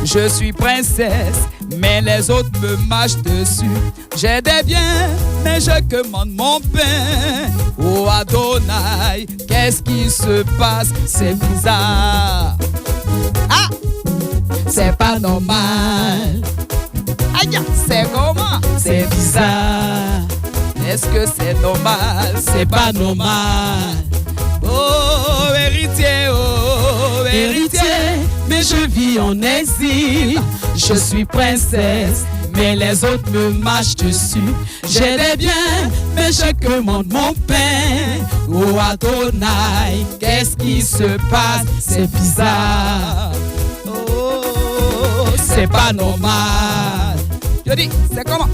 Je suis princesse, mais les autres me marchent dessus. J'ai des biens, mais je commande mon pain. Oh Adonai, qu'est-ce qui se passe? C'est bizarre. Ah, c'est pas normal. Aïe, c'est comment? C'est bizarre. Est-ce que c'est normal? C'est pas normal. Oh, héritier, mais je vis en exil. Je suis princesse, mais les autres me marchent dessus. J'ai des biens, mais je commande mon pain. Oh Adonai, qu'est-ce qui se passe? C'est bizarre. Oh, c'est pas normal. Je dis, c'est comment?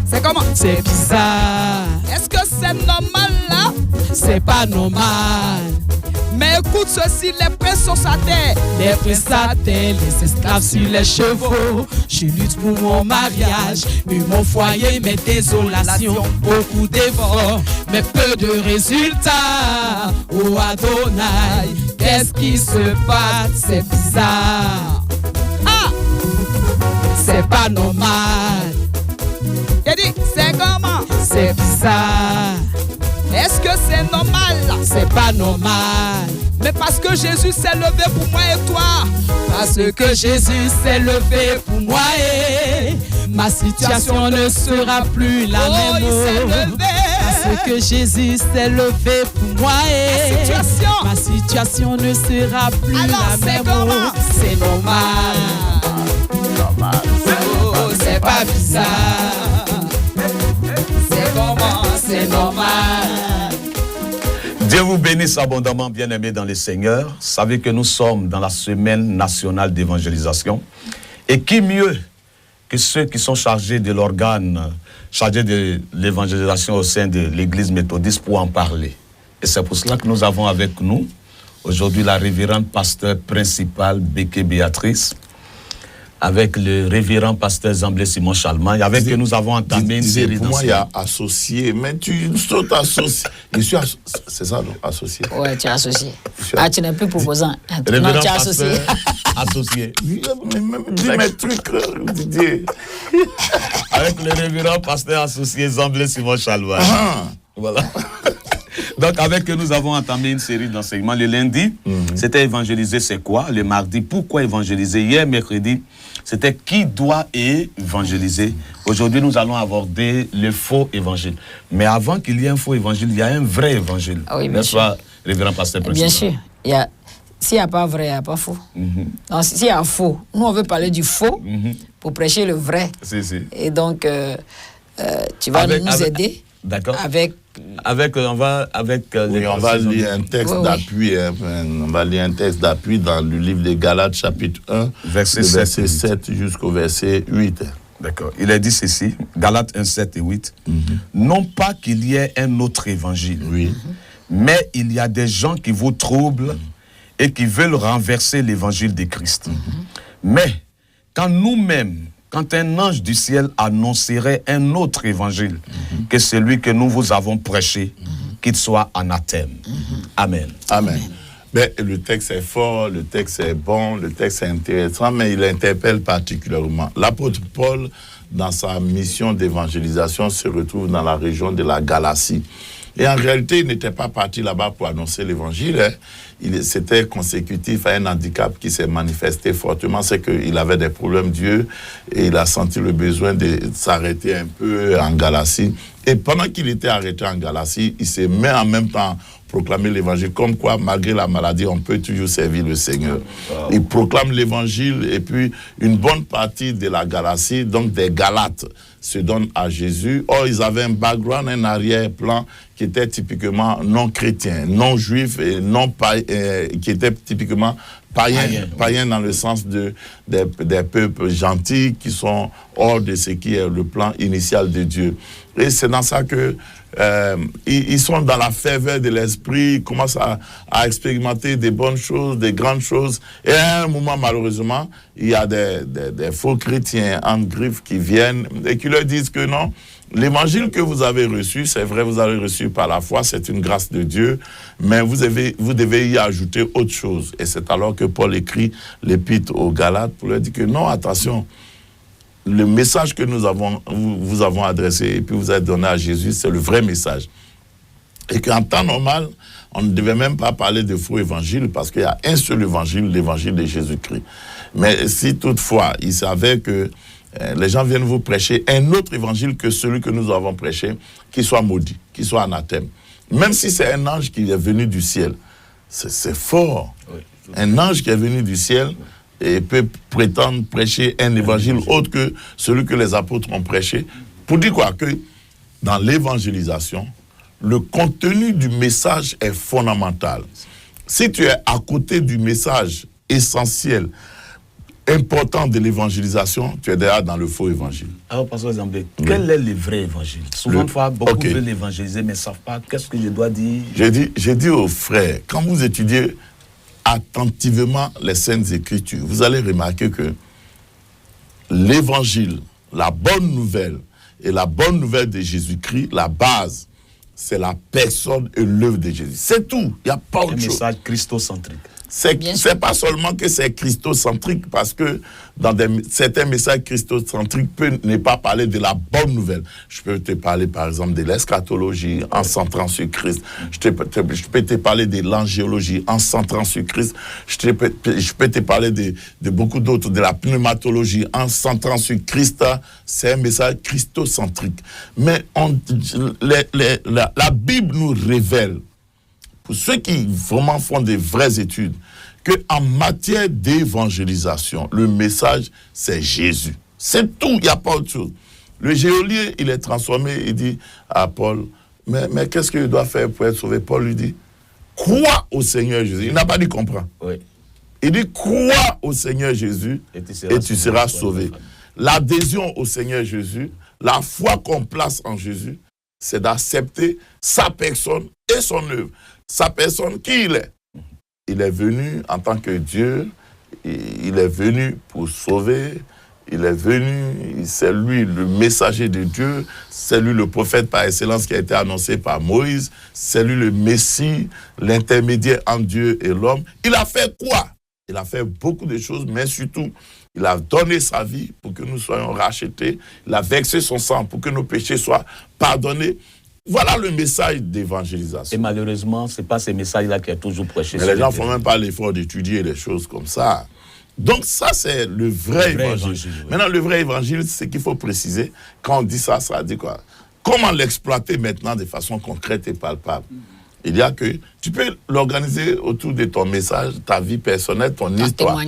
C'est comment? C'est bizarre. Est-ce que c'est normal là? C'est pas normal. Mais écoute ceci, les princes sont sa terre. Les princes sa terre, les esclaves sur les chevaux. Je lutte pour mon mariage, mais mon foyer, mes désolations. Beaucoup d'efforts, mais peu de résultats. Oh Adonai, qu'est-ce qui se passe? C'est bizarre. Ah, c'est pas normal. J'ai dit, c'est comment? C'est bizarre. Est-ce que c'est normal? C'est pas normal. Mais parce que Jésus s'est levé pour moi et toi. Parce que Jésus s'est levé pour moi et ma situation ne sera plus la même. Il s'est levé. Parce que Jésus s'est levé pour moi et ma situation ne sera plus la même. C'est normal. Oh, c'est pas bizarre. C'est comment? C'est normal. Dieu vous bénisse abondamment, bien-aimés dans le Seigneur. Savez que nous sommes dans la semaine nationale d'évangélisation. Et qui mieux que ceux qui sont chargés de l'organe, chargés de l'évangélisation au sein de l'Église méthodiste pour en parler. Et c'est pour cela que nous avons avec nous aujourd'hui la révérende pasteur principale Béké Béatrice, avec le révérend pasteur Zamblé Simon Chalman, avec que nous avons entamé une série pour moi, il y a associé, mais tu sautes associé. Je suis c'est ça, non? Associé. Ouais, tu es associé. Ah, tu n'es plus proposant. Non, tu es associé. Associé. Dis mes trucs, Didier. Avec le révérend pasteur associé Zamblé Simon Chalman. Voilà. Donc, avec que nous avons entamé une série d'enseignements. Le lundi, c'était évangéliser, c'est quoi? Le mardi, pourquoi évangéliser? Hier, mercredi, c'était qui doit évangéliser. Aujourd'hui, nous allons aborder le faux évangile. Mais avant qu'il y ait un faux évangile, il y a un vrai évangile. Ah oui, n'est-ce pas, révérend pasteur principal? Bien sûr. S'il n'y a pas vrai, il n'y a pas faux. Donc, s'il y a faux, nous, on veut parler du faux pour prêcher le vrai. Et donc, tu vas nous aider. D'accord. On va lire un texte d'appui. On va lire un texte d'appui dans le livre des Galates, chapitre 1, verset 7 jusqu'au verset 8. D'accord. Il a dit ceci, Galates 1, 7 et 8. Non pas qu'il y ait un autre évangile, mais il y a des gens qui vous troublent et qui veulent renverser l'évangile de Christ. Mais quand un ange du ciel annoncerait un autre évangile que celui que nous vous avons prêché, qu'il soit anathème. Amen. Amen. Mais le texte est fort, le texte est bon, le texte est intéressant, mais il interpelle particulièrement. L'apôtre Paul, dans sa mission d'évangélisation, se retrouve dans la région de la Galatie. Et en réalité, il n'était pas parti là-bas pour annoncer l'évangile. C'était consécutif à un handicap qui s'est manifesté fortement. C'est qu'il avait des problèmes d'yeux et il a senti le besoin de s'arrêter un peu en Galatie. Et pendant qu'il était arrêté en Galatie, il s'est mis en même temps proclamer l'évangile. Comme quoi, malgré la maladie, on peut toujours servir le Seigneur. Wow. Il proclame l'évangile et puis une bonne partie de la Galatie, donc des Galates, se donne à Jésus. Or, ils avaient un background, un arrière-plan qui était typiquement non chrétien, non juif et non qui était typiquement païen dans le sens des peuples gentils qui sont hors de ce qui est le plan initial de Dieu. Et c'est dans ça que ils sont dans la ferveur de l'esprit, ils commencent à expérimenter des bonnes choses, des grandes choses. Et à un moment, malheureusement, il y a des faux chrétiens en griffe qui viennent et qui leur disent que non, l'évangile que vous avez reçu, c'est vrai, vous avez reçu par la foi, c'est une grâce de Dieu, mais vous devez y ajouter autre chose. Et c'est alors que Paul écrit l'épître aux Galates pour leur dire que non, attention, le message que vous avons adressé et puis vous avez donné à Jésus, c'est le vrai message. Et qu'en temps normal, on ne devait même pas parler de faux évangiles parce qu'il y a un seul évangile, l'évangile de Jésus-Christ. Mais si toutefois, il s'avère que les gens viennent vous prêcher un autre évangile que celui que nous avons prêché, qui soit maudit, qui soit anathème. Même si c'est un ange qui est venu du ciel, c'est fort. Oui. Un ange qui est venu du ciel et peut prétendre prêcher un évangile autre que celui que les apôtres ont prêché. Pour dire quoi? Que dans l'évangélisation, le contenu du message est fondamental. Si tu es à côté du message essentiel, important de l'évangélisation, tu es déjà dans le faux évangile. Alors, Pasteur Zambé, quel est le vrai évangile? Souvent, beaucoup veulent évangéliser, mais ne savent pas qu'est-ce que je dois dire. J'ai dit aux frères, quand vous étudiez attentivement les Saintes Écritures, vous allez remarquer que l'évangile, la bonne nouvelle, et la bonne nouvelle de Jésus-Christ, la base, c'est la personne et l'œuvre de Jésus. C'est tout, il n'y a pas autre chose. Un message christocentrique. C'est pas seulement que c'est christocentrique, parce que dans certains messages christocentriques ne pas parler de la bonne nouvelle. Je peux te parler par exemple de l'eschatologie en centrant sur Christ. Je peux te parler de l'angéologie en centrant sur Christ. Je peux te parler de beaucoup d'autres, de la pneumatologie en centrant sur Christ. C'est un message christocentrique. Mais la Bible nous révèle, pour ceux qui vraiment font des vraies études, qu'en matière d'évangélisation, le message, c'est Jésus. C'est tout, il n'y a pas autre chose. Le geôlier, il est transformé, il dit à Paul, mais qu'est-ce qu'il doit faire pour être sauvé? Paul lui dit, crois au Seigneur Jésus. Il n'a pas dit comprends. Oui. Il dit, crois au Seigneur Jésus et tu seras sauvé. L'adhésion au Seigneur Jésus, la foi qu'on place en Jésus, c'est d'accepter sa personne et son œuvre. Sa personne, qui il est? Il est venu en tant que Dieu, il est venu pour sauver, il est venu, c'est lui le messager de Dieu, c'est lui le prophète par excellence qui a été annoncé par Moïse, c'est lui le Messie, l'intermédiaire entre Dieu et l'homme. Il a fait quoi? Il a fait beaucoup de choses, mais surtout, il a donné sa vie pour que nous soyons rachetés, il a versé son sang pour que nos péchés soient pardonnés. Voilà le message d'évangélisation. Et malheureusement, ce n'est pas ces messages-là qui est toujours prêché. Mais les gens ne font même pas l'effort d'étudier les choses comme ça. Donc ça, c'est le vrai évangile. Oui. Maintenant, le vrai évangile, c'est ce qu'il faut préciser. Quand on dit ça, ça dit quoi? Comment l'exploiter maintenant de façon concrète et palpable? Il y a que tu peux l'organiser autour de ton message, ta vie personnelle, ton histoire.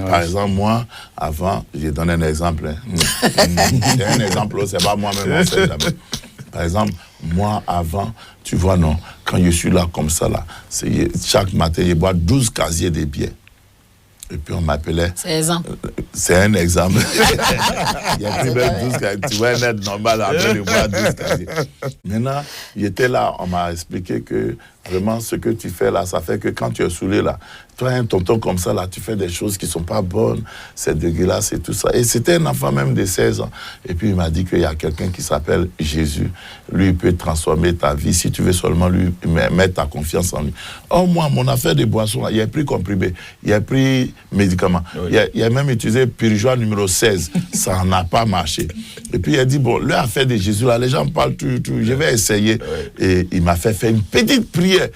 Par exemple, moi, avant, j'ai donné un exemple. C'est un exemple, c'est pas moi-même, on sait jamais. Par exemple, moi, avant, tu vois, non, quand je suis là, comme ça, là, chaque matin, je bois 12 casiers de bière. Et puis, on m'appelait... C'est exemple. C'est un exemple. Il y a plus de 12 casiers. Tu vois, un être normal, après, de boire 12 casiers. Maintenant, j'étais là, on m'a expliqué que, vraiment, ce que tu fais là, ça fait que quand tu es saoulé, là, toi, un tonton comme ça, là, tu fais des choses qui ne sont pas bonnes, c'est dégueulasse et tout ça. Et c'était un enfant même de 16 ans. Et puis, il m'a dit qu'il y a quelqu'un qui s'appelle Jésus. Lui, il peut transformer ta vie si tu veux seulement lui mettre ta confiance en lui. Oh, moi, mon affaire de boisson, il a pris comprimé, il a pris médicaments. Oui. Il a même utilisé Purigeois numéro 16. Ça n'a pas marché. Et puis, il a dit, bon, l'affaire de Jésus, là, les gens parlent tout, je vais essayer. Oui. Et il m'a fait faire une petite prière.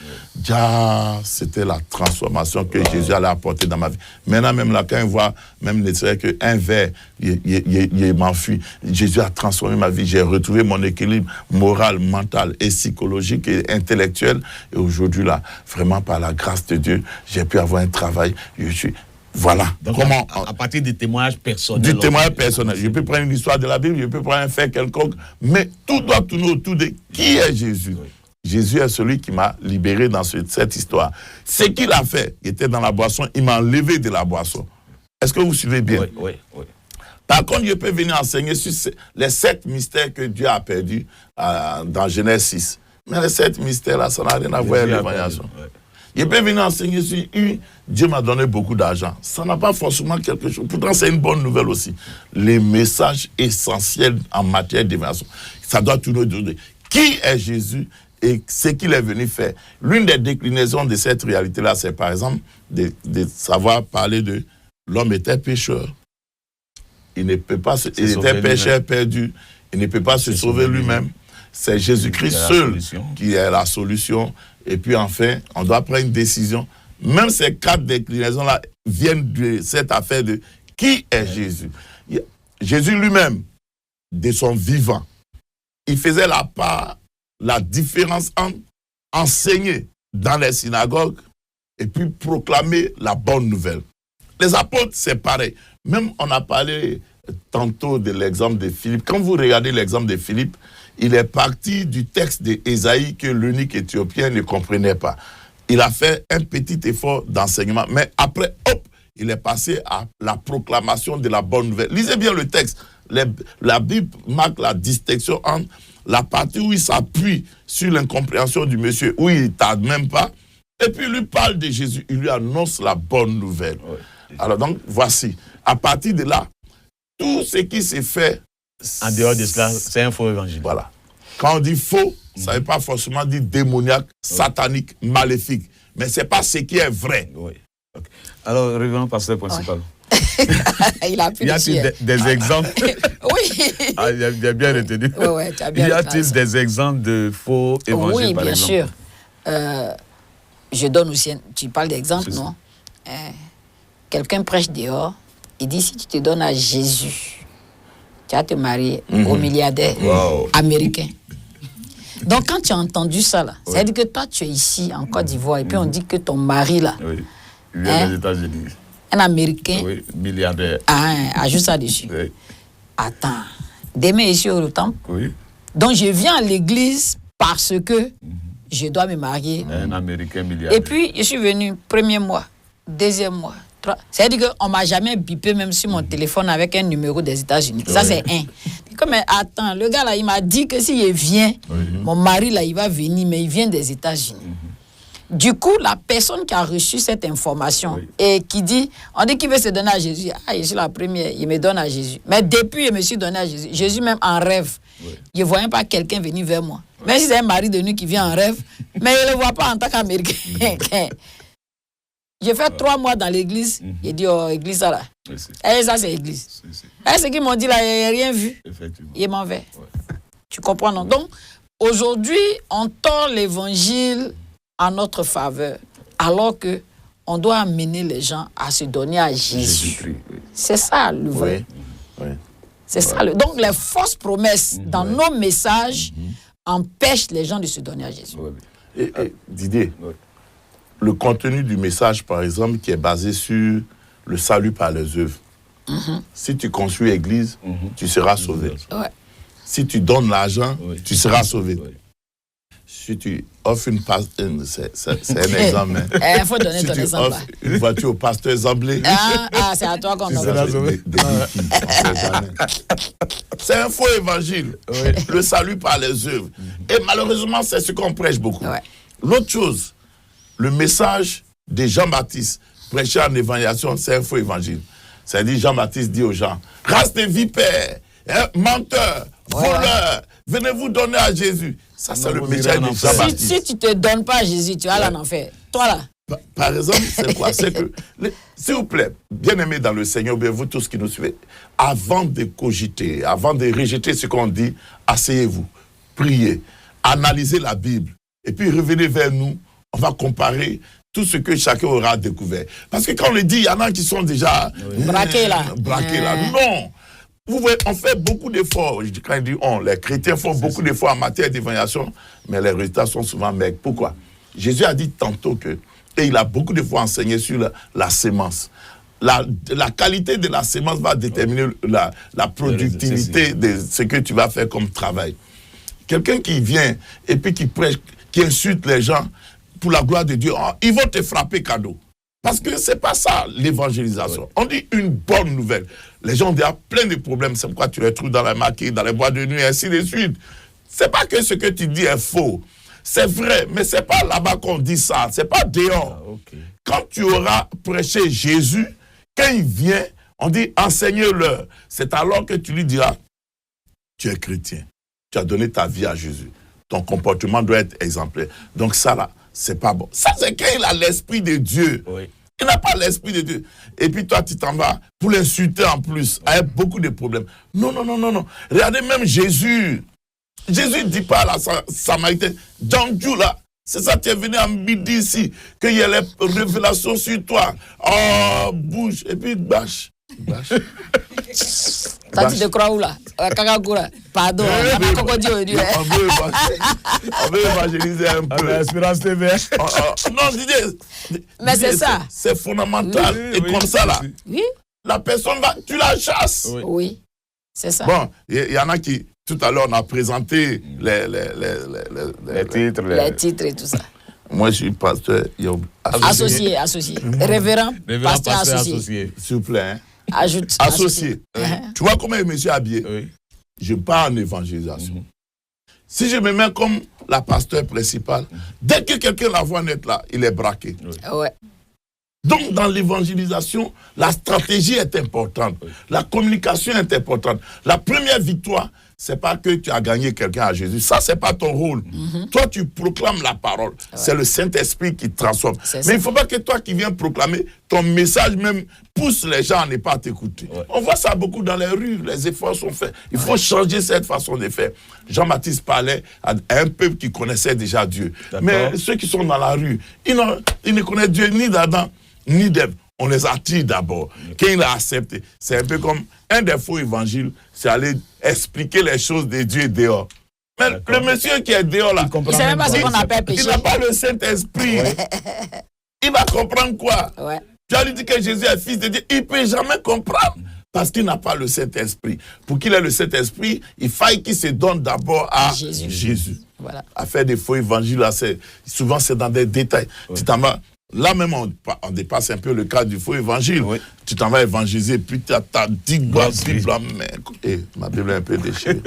Ja, c'était la transformation que Jésus allait apporter dans ma vie. Maintenant, même là, quand il voit, même ne serait qu'un verre, il m'enfuit. Jésus a transformé ma vie. J'ai retrouvé mon équilibre moral, mental et psychologique et intellectuel. Et aujourd'hui, là, vraiment, par la grâce de Dieu, j'ai pu avoir un travail. Je suis... Voilà. Donc, comment, à partir des témoignages personnels. Du témoignage personnel. Je peux prendre une histoire de la Bible, je peux prendre un fait quelconque, mais tout doit tourner autour de qui est Jésus. Oui. Jésus est celui qui m'a libéré dans cette histoire. Ce qu'il a fait, il était dans la boisson, il m'a enlevé de la boisson. Est-ce que vous suivez bien? Oui. Par contre, je peux venir enseigner sur les 7 mystères que Dieu a perdus dans Genèse 6. Mais les 7 mystères-là, ça n'a rien à voir avec l'évangélisation. Je peux venir enseigner sur Dieu m'a donné beaucoup d'argent. Ça n'a pas forcément quelque chose. Pourtant, c'est une bonne nouvelle aussi. Les messages essentiels en matière d'évangélisation, ça doit tourner autour de qui est Jésus et ce qu'il est venu faire. L'une des déclinaisons de cette réalité-là, c'est par exemple de savoir parler de l'homme était pécheur. Il ne peut pas il était pécheur perdu. Il ne peut pas se sauver lui-même. C'est Jésus-Christ seul qui est la solution. Et puis enfin, on doit prendre une décision. Même ces 4 déclinaisons-là viennent de cette affaire de qui est Jésus. Jésus lui-même, de son vivant, il faisait la différence entre enseigner dans les synagogues et puis proclamer la bonne nouvelle. Les apôtres, c'est pareil. Même on a parlé tantôt de l'exemple de Philippe. Quand vous regardez l'exemple de Philippe, il est parti du texte d'Ésaïe que l'eunuque éthiopien ne comprenait pas. Il a fait un petit effort d'enseignement, mais après, hop, il est passé à la proclamation de la bonne nouvelle. Lisez bien le texte. La Bible marque la distinction entre la partie où il s'appuie sur l'incompréhension du monsieur, où il ne tarde même pas, et puis il lui parle de Jésus, il lui annonce la bonne nouvelle. Ouais. Alors donc, voici, à partir de là, tout ce qui s'est fait... En dehors de cela, c'est un faux évangile. Voilà. Quand on dit faux, ça ne veut pas forcément dire démoniaque, satanique, maléfique, mais ce n'est pas ce qui est vrai. Oui. Okay. Alors, revenons au pasteur principal. Il a pu y a-t-il des exemples? Oui. Ah, j'ai bien retenu. Ouais, tu as bien y a-t-il des exemples de faux évangiles, oui, par exemple? Oui, bien sûr. Je donne aussi, tu parles d'exemple, non? Quelqu'un prêche dehors, il dit, si tu te donnes à Jésus, tu vas te marier au milliardaire américain. Donc, quand tu as entendu ça, là, ça veut dire que toi, tu es ici, en Côte d'Ivoire, et puis on dit que ton mari, là, il vient des États-Unis. Un Américain. Oui, milliardaire. Ajoute ça dessus. Oui. Attends. Demain, ici au temple. Oui. Donc, je viens à l'église parce que je dois me marier. Un Américain milliardaire. Et puis, je suis venu premier mois, deuxième mois, trois. C'est-à-dire qu'on ne m'a jamais bipé même sur mon téléphone avec un numéro des États-Unis. Ça, c'est un. Comme, attends, le gars là, il m'a dit que s'il vient, mon mari là, il va venir, mais il vient des États-Unis. Du coup, la personne qui a reçu cette information et qui dit, on dit qu'il veut se donner à Jésus. Ah, je suis la première, il me donne à Jésus. Mais depuis, je me suis donné à Jésus. Jésus, même en rêve, je ne voyais pas quelqu'un venir vers moi. Même si c'est un mari de nuit qui vient en rêve, mais il ne le voit pas en tant qu'Américain. J'ai fait 3 mois dans l'église. Il dit, oh, église, ça là. Et ça, c'est l'église. Et ce qu'ils m'ont dit là, il n'y a rien vu. Il m'en va. Tu comprends, non? Donc, aujourd'hui, on tord l'évangile en notre faveur, alors que on doit amener les gens à se donner à Jésus. C'est ça le vrai. C'est ça. Donc les fausses promesses dans nos messages empêchent les gens de se donner à Jésus. Et Didier, le contenu du message, par exemple, qui est basé sur le salut par les œuvres. Si tu construis l'église, tu seras sauvé. Si tu donnes l'argent, tu seras sauvé. Si tu offres une c'est un exemple. Il faut donner ton exemple. Si tu offres une voiture au pasteur Zamblé, c'est à toi qu'on offre. C'est un faux évangile. Le salut par les œuvres. Et malheureusement, c'est ce qu'on prêche beaucoup. L'autre chose, le message de Jean-Baptiste prêché en évangélisation, c'est un faux évangile. C'est-à-dire, Jean-Baptiste dit aux gens, race de vipères, menteurs, voleurs, venez vous donner à Jésus. Ça, c'est le message de Jean-Baptiste. Si tu ne te donnes pas à Jésus, tu vas aller en enfer. Toi, là. Par exemple, c'est quoi? C'est que, s'il vous plaît, bien-aimés dans le Seigneur, bien vous tous qui nous suivez, avant de cogiter, avant de rejeter ce qu'on dit, asseyez-vous, priez, analysez la Bible, et puis revenez vers nous, on va comparer tout ce que chacun aura découvert. Parce que quand on le dit, il y en a qui sont déjà braqués là. Non. Vous voyez, on fait beaucoup d'efforts. Quand je dis on, les chrétiens font beaucoup d'efforts en matière d'évangélisation, mais les résultats sont souvent maigres. Pourquoi? Jésus a dit tantôt que, et il a beaucoup de fois enseigné sur la sémence. La qualité de la sémence va déterminer la productivité de ce que tu vas faire comme travail. Quelqu'un qui vient et puis qui prêche, qui insulte les gens pour la gloire de Dieu, ils vont te frapper cadeau. Parce que ce n'est pas ça l'évangélisation. On dit une bonne nouvelle. Les gens ont déjà plein de problèmes. C'est pourquoi tu les trouves dans la maquille, dans les boîtes de nuit, et ainsi de suite. Ce n'est pas que ce que tu dis est faux. C'est vrai, mais ce n'est pas là-bas qu'on dit ça. Ce n'est pas dehors. Quand tu auras prêché Jésus, quand il vient, on dit enseigne-leur. C'est alors que tu lui diras, tu es chrétien. Tu as donné ta vie à Jésus. Ton comportement doit être exemplaire. Donc ça là, c'est pas bon. Ça, c'est quand il a l'Esprit de Dieu. Il n'a pas l'esprit de Dieu. Et puis toi, tu t'en vas pour l'insulter en plus, avec beaucoup de problèmes. Non. Regardez même Jésus. Jésus ne dit pas à la Samaritaine, Jean-Dieu là, c'est ça, tu es venu à midi ici, qu'il y ait les révélations sur toi. Oh, bouge, et puis bâche. Ça, tu te crois où là? Kakakura. Pardon, on veut évangéliser un peu. Espérance TV. Non, Didier. Mais c'est ça. C'est fondamental. Et comme ça là, Oui. la personne va, tu la chasses. Oui, c'est ça. Bon, il y en a qui, tout à l'heure, on a présenté les titres. Les titres et tout ça. Moi, je suis pasteur. Associé. Révérend, pasteur associé. S'il vous plaît. Hein. Ajoute. Associé. Tu vois comment je me suis habillé? Oui. Je pars en évangélisation. Si je me mets comme la pasteur principale, dès que quelqu'un la voit naître là, il est braqué. Ouais. Donc, dans l'évangélisation, la stratégie est importante. La communication est importante. La première victoire, c'est pas que tu as gagné quelqu'un à Jésus. Ça, c'est pas ton rôle. Toi, tu proclames la parole. Ouais. C'est le Saint-Esprit qui transforme. Mais il ne faut pas que toi qui viens proclamer, ton message même pousse les gens à ne pas t'écouter. Ouais. On voit ça beaucoup dans les rues. Les efforts sont faits. Il faut changer cette façon de faire. Jean-Baptiste parlait à un peuple qui connaissait déjà Dieu. Mais ceux qui sont dans la rue, ils ne connaissent Dieu ni d'Adam, ni d'Ève. On les attire d'abord. Quand il a accepté, c'est un peu comme un des faux évangiles, c'est aller expliquer les choses de Dieu dehors. Mais le monsieur qui est dehors là, il ne sait même pas ce qu'on appelle péché. Il n'a pas le Saint-Esprit. Il va comprendre quoi? Tu as lui dit que Jésus est fils de Dieu. Il ne peut jamais comprendre parce qu'il n'a pas le Saint-Esprit. Pour qu'il ait le Saint-Esprit, il faille qu'il se donne d'abord à Jésus. Voilà. À faire des faux évangiles, là, souvent c'est dans des détails. Tu t'en vas. Là même, on dépasse un peu le cadre du faux évangile. Oui. Tu t'en vas évangéliser, puis tu as ta Bible en main. Et ma Bible est un peu déchirée.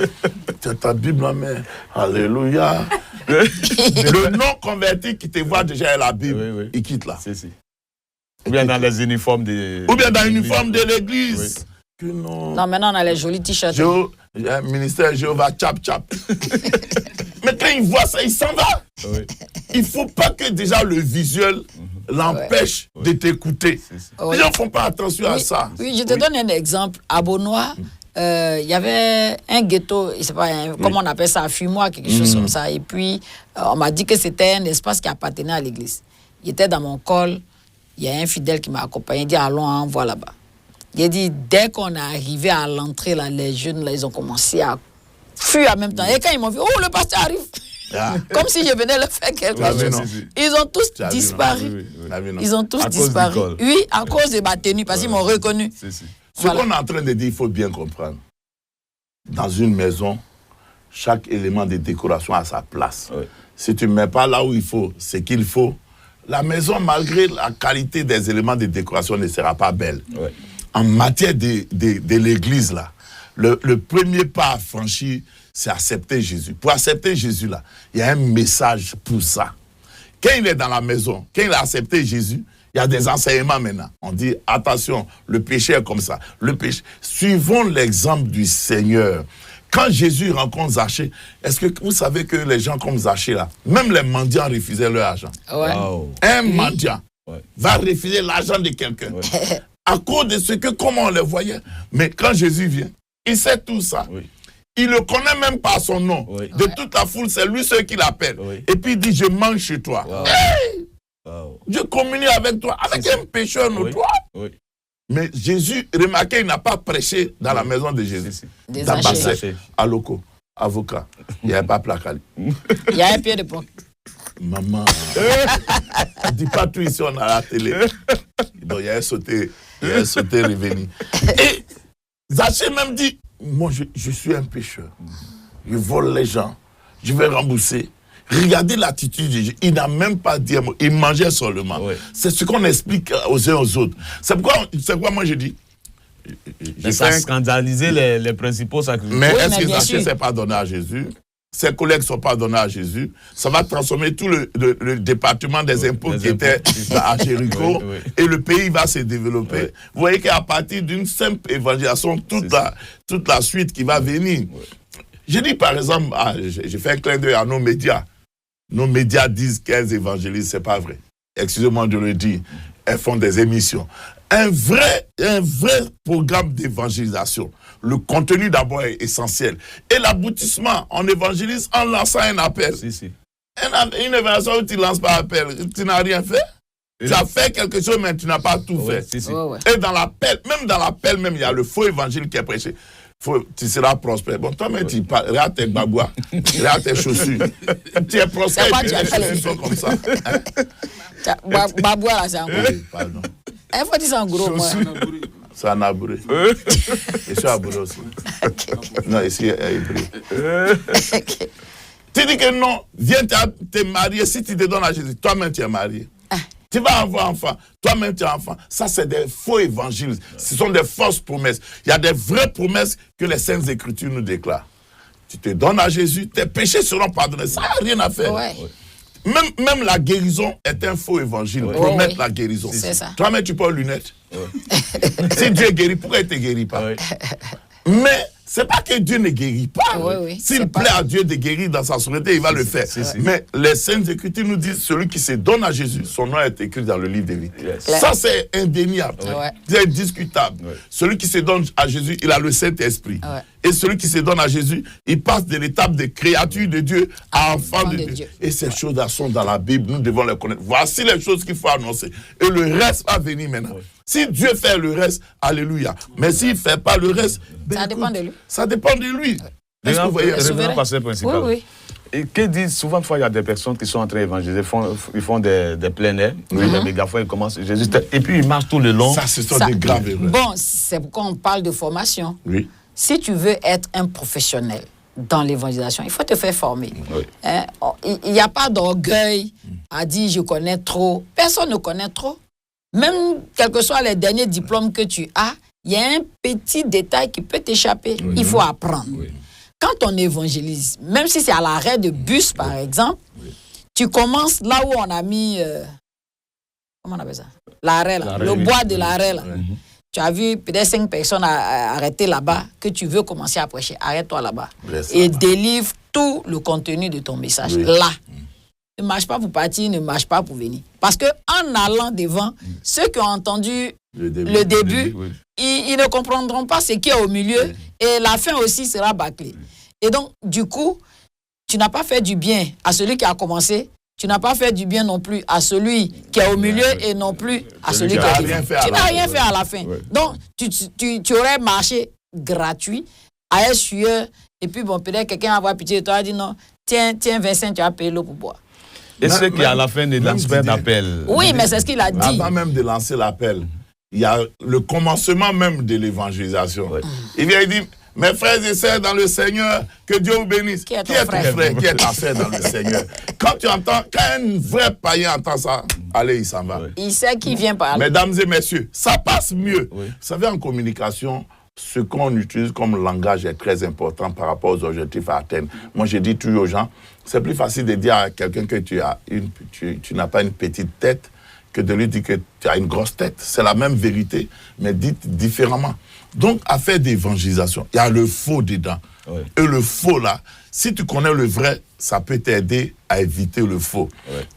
Tu as ta Bible en main. Alléluia. Le non-converti qui te voit déjà à la Bible, il quitte là. Ou bien dans les uniformes de... Ou bien dans l'uniforme de l'église. Que non, maintenant on a les jolis t-shirts. Ministère Jéhovah, chap. Mais quand il voit ça, il s'en va. Il ne faut pas que déjà le visuel l'empêche de t'écouter. Les gens ne font pas attention à ça. Oui, je te donne un exemple. À Beaunois, il y avait un ghetto, je sais pas, comment on appelle ça, un fumoir, quelque chose comme ça. Et puis, on m'a dit que c'était un espace qui appartenait à l'église. Il était dans mon col. Il y a un fidèle qui m'a accompagné. Il dit, allons, on voit là-bas. Il a dit, dès qu'on est arrivé à l'entrée, là, les jeunes, là, ils ont commencé à fuir en même temps. Et quand ils m'ont vu, oh, le pasteur arrive. Comme si je venais leur faire quelque chose. Ils ont tous disparu. Ils ont tous disparu. Oui, à cause de ma tenue, parce qu'ils m'ont reconnu. Ce qu'on est en train de dire, il faut bien comprendre. Dans une maison, chaque élément de décoration a sa place. Si tu ne mets pas là où il faut, ce qu'il faut, la maison, malgré la qualité des éléments de décoration, ne sera pas belle. En matière de l'église, là, le premier pas à franchir, c'est accepter Jésus. Pour accepter Jésus, là, il y a un message pour ça. Quand il est dans la maison, quand il a accepté Jésus, il y a des enseignements maintenant. On dit, attention, le péché est comme ça. Le péché. Suivons l'exemple du Seigneur. Quand Jésus rencontre Zachée, est-ce que vous savez que les gens comme Zachée, là, même les mendiants refusaient leur argent? Un mendiant va refuser l'argent de quelqu'un. À cause de ce que, comment on le voyait. Mais quand Jésus vient, il sait tout ça. Il ne connaît même pas son nom. De toute la foule, c'est lui ceux qui l'appelle. Et puis il dit, je mange chez toi. Hey! Je communie avec toi, avec un pécheur notoire. Mais Jésus, remarquez, il n'a pas prêché dans la maison de Jésus. D'Ambassé, à Loco, avocat. Il n'y avait pas placali. Il y a un pied de porc. Maman, ne dis pas tout ici, on a la télé. Donc il y a un sauté revenu. Et Zachée même dit, moi je suis un pécheur. Je vole les gens. Je vais rembourser. Regardez l'attitude de Jésus. Il n'a même pas dit un mot. Il mangeait seulement. C'est ce qu'on explique aux uns aux autres. C'est pourquoi moi je dis. Ça a scandalisé les principaux sacrifices. Mais est-ce que Zachée ne s'est pas donné à Jésus? Ses collègues ne sont pas donnés à Jésus. Ça va transformer tout le département des impôts qui était à Jéricho et le pays va se développer. Vous voyez qu'à partir d'une simple évangélisation, toute la suite qui va venir. Je dis par exemple, j'ai fait un clin d'œil à nos médias. Nos médias disent 15 évangélistes, ce n'est pas vrai. Excusez-moi de le dire. elles font des émissions. Un vrai programme d'évangélisation. Le contenu d'abord est essentiel. Et l'aboutissement, on évangélise en lançant un appel. Une évaluation où tu ne lances pas appel, tu n'as rien fait. Tu as fait quelque chose, mais tu n'as pas tout fait. Et dans l'appel, il y a le faux évangile qui est prêché. Tu seras prospère. Bon, toi-même, tu parles, regarde tes babouas, regarde tes chaussures. Tu es prospère, et tes chaussures sont comme ça. Babouas, là, c'est en gros. Oui, pardon. Il faut dire ça en gros, moi. C'est en abré. Je suis abré aussi. Non, ici, hébreu. Tu dis que non, viens te marier si tu te donnes à Jésus. Toi-même, tu es marié. Tu vas avoir enfant. Toi-même, tu es enfant. Ça, c'est des faux évangiles. Ce sont des fausses promesses. Il y a des vraies promesses que les Saintes Écritures nous déclarent. Tu te donnes à Jésus, tes péchés seront pardonnés. Ça n'a rien à faire. Ouais. Même la guérison est un faux évangile. Promettre la guérison. C'est ça. Toi-même, tu portes lunettes. Si Dieu guérit, pourquoi il ne te guérit pas? Mais ce n'est pas que Dieu ne guérit pas. S'il plaît à Dieu de guérir dans sa souveraineté, il va le faire. Mais les Saintes Écritures nous disent celui qui se donne à Jésus, son nom est écrit dans le livre des vies. Ça, c'est indéniable. C'est indiscutable. Celui qui se donne à Jésus, il a le Saint-Esprit. Et celui qui se donne à Jésus, il passe de l'étape de créature de Dieu à enfant de Dieu. Et ces choses-là sont dans la Bible, nous devons les connaître. Voici les choses qu'il faut annoncer. Et le reste va venir maintenant. Si Dieu fait le reste, alléluia. Mais s'il ne fait pas le reste, ça dépend de lui. Ça dépend de lui. Est-ce que vous voyez le pasteur principal? Oui. Et que disent souvent, il y a des personnes qui sont en train d'évangéliser, ils font des plein air, des mégaphones, ils commencent, Jésus, et puis ils marchent tout le long. Ça, ce sont des graves erreurs. Bon, c'est pourquoi on parle de formation. Oui. Si tu veux être un professionnel dans l'évangélisation, il faut te faire former. Il n'y a pas d'orgueil à dire je connais trop. Personne ne connaît trop. Même quels que soient les derniers diplômes que tu as, il y a un petit détail qui peut t'échapper. Il faut apprendre. Quand on évangélise, même si c'est à l'arrêt de bus, par exemple, tu commences là où on a mis... comment on appelle ça? L'arrêt, là. Le bois de l'arrêt, là. Tu as vu peut-être 5 personnes arrêtées là-bas, que tu veux commencer à prêcher. Arrête-toi là-bas. Et délivre tout le contenu de ton message. Là. Ne marche pas pour partir, ne marche pas pour venir. Parce qu'en allant devant, ceux qui ont entendu le début, ils ne comprendront pas ce qui est au milieu. Et la fin aussi sera bâclée. Et donc, du coup, tu n'as pas fait du bien à celui qui a commencé. Tu n'as pas fait du bien non plus à celui qui est au milieu et non plus à celui qui a rien fait. Tu n'as rien fait à la fin. Donc, tu aurais marché gratuit, à sueur, et puis bon, peut-être quelqu'un va avoir pitié de toi, a dit non, tiens, Vincent, tu as payé l'eau pour boire. Et ceux qui, à la fin, ne lancent pas d'appel. Oui, mais c'est ce qu'il a dit. Avant même de lancer l'appel, il y a le commencement même de l'évangélisation. Il vient et dit, mes frères et sœurs dans le Seigneur, que Dieu vous bénisse. Qui est ton frère? Qui est ta sœur dans le Seigneur? Quand un vrai païen entend ça, allez, il s'en va. Il sait qui vient par là. Mesdames et messieurs, ça passe mieux. Vous savez, en communication, ce qu'on utilise comme langage est très important par rapport aux objectifs à atteindre. Moi, je dis toujours aux gens, c'est plus facile de dire à quelqu'un que tu n'as pas une petite tête que de lui dire que tu as une grosse tête. C'est la même vérité, mais dite différemment. Donc, affaire d'évangélisation, il y a le faux dedans. Et le faux, là, si tu connais le vrai, ça peut t'aider à éviter le faux.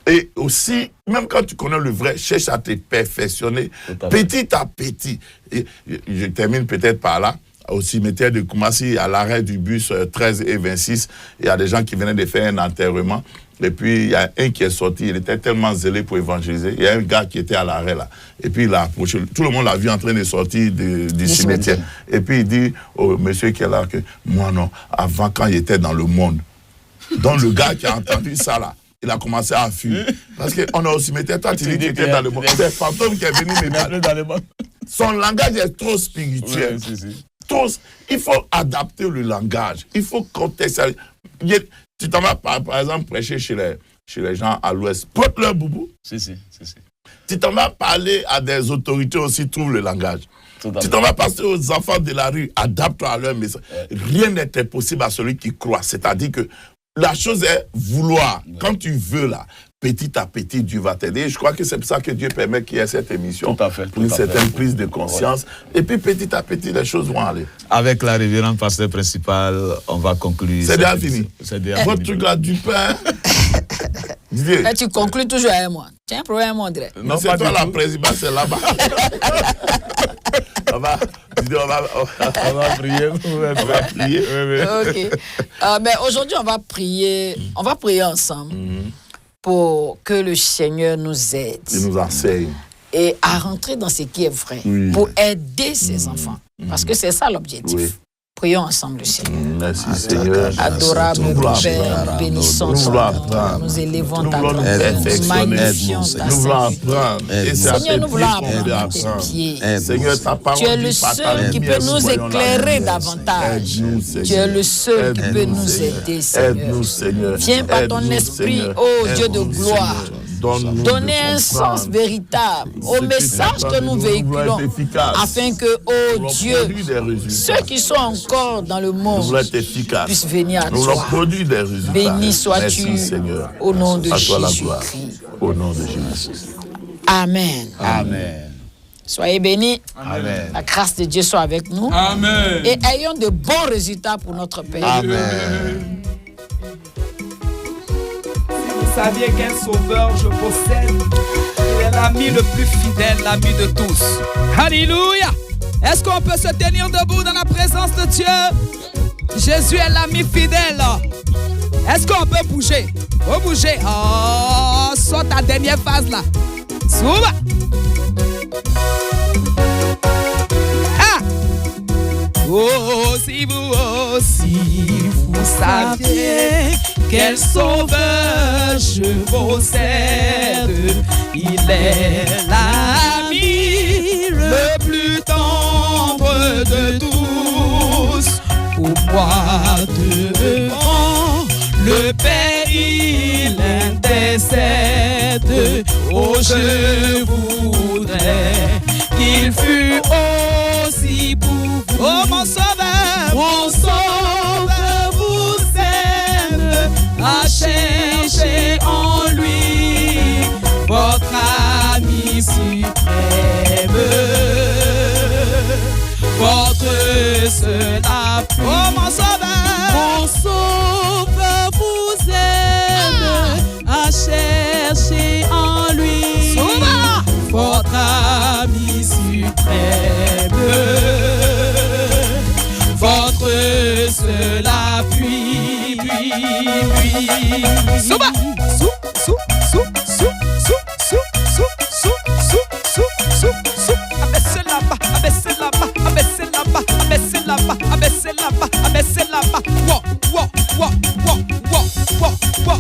Et aussi, même quand tu connais le vrai, cherche à te perfectionner petit à petit. Et je termine peut-être par là. Au cimetière de Koumassi, à l'arrêt du bus 13 et 26, il y a des gens qui venaient de faire un enterrement. Et puis, il y a un qui est sorti, il était tellement zélé pour évangéliser. Il y a un gars qui était à l'arrêt là. Et puis, il a approché. Tout le monde l'a vu en train de sortir du cimetière. Et puis, il dit au monsieur qui est là que moi, non, avant, quand il était dans le monde. Donc, le gars qui a entendu ça là, il a commencé à fuir. Parce qu'on est au cimetière, toi, tu dis qu'il était dans le monde. C'est un fantôme qui est venu me mettre dans le monde. Son langage est trop spirituel. Il faut adapter le langage. Il faut contextualiser. Tu t'en vas par exemple prêcher chez les gens à l'ouest. Porte leur boubou. Tu t'en vas parler à des autorités aussi, trouve le langage. Tu t'en vas passer aux enfants de la rue, adapte-toi à leur message. Rien n'est impossible à celui qui croit. C'est-à-dire que la chose est vouloir. Quand tu veux là, petit à petit, Dieu va t'aider. Et je crois que c'est pour ça que Dieu permet qu'il y ait cette émission. Tout à fait. Pour une certaine prise de conscience. Et puis petit à petit, les choses vont aller. Avec la révérende pasteur principal, on va conclure. C'est déjà fini. Votre truc là du pain. Et tu conclus toujours avec moi. Tu as un problème, André? Non, c'est toi la présidente, c'est là-bas. on va prier. On va prier. Ok. Mais aujourd'hui, on va prier ensemble pour que le Seigneur nous aide. Il nous enseigne. Et à rentrer dans ce qui est vrai, pour aider ses enfants. Parce que c'est ça l'objectif. Oui. Prions ensemble le Seigneur. Merci Seigneur. Adorable Père, bénissons son nom. Nous élevons ta grandeur, nous magnifions ta Nous voulons sainteté. apprendre. Seigneur, nous voulons apprendre à tes pieds. Seigneur, ta parole Tu es le seul qui peut nous éclairer davantage. Tu es le seul qui peut nous aider, Seigneur. Aide-nous, Seigneur. Viens par ton esprit, ô Dieu de gloire. Donner un sens véritable au message que nous véhiculons, afin que, ô Dieu, ceux qui sont encore dans le monde puissent venir à toi. Béni sois-tu au nom de Jésus-Christ. Au nom de Jésus. Amen. Amen. Soyez bénis. Amen. La grâce de Dieu soit avec nous. Amen. Et ayons de bons résultats pour notre pays. Amen. Vous saviez quel sauveur je possède? Il est l'ami le plus fidèle, l'ami de tous. Alléluia! Est-ce qu'on peut se tenir debout dans la présence de Dieu? Jésus est l'ami fidèle. Est-ce qu'on peut bouger? Faut bouger. Oh, saute ta dernière phase là. Souba! Ah! Oh, si vous aussi, vous saviez quel sauveur je possède. Il est l'ami le plus tendre de tous. Pour moi devant le Père il intercède. Oh, je voudrais qu'il fût aussi pour vous. Oh, mon sauveur vous aime. À chercher en lui votre ami suprême, votre seul appui. Oh, mon sauveur vous aime. À chercher en lui votre ami suprême, votre seul appui. Souba, sou, sou, sou, sou, sou, sou, sou, sou, sou, sou, sou, sou. Abaissez là-bas, abaissez là-bas, abaissez là-bas, abaissez là-bas, abaissez là-bas, abaissez là-bas. Wow, wow, wow, wow, wow, wow, wow.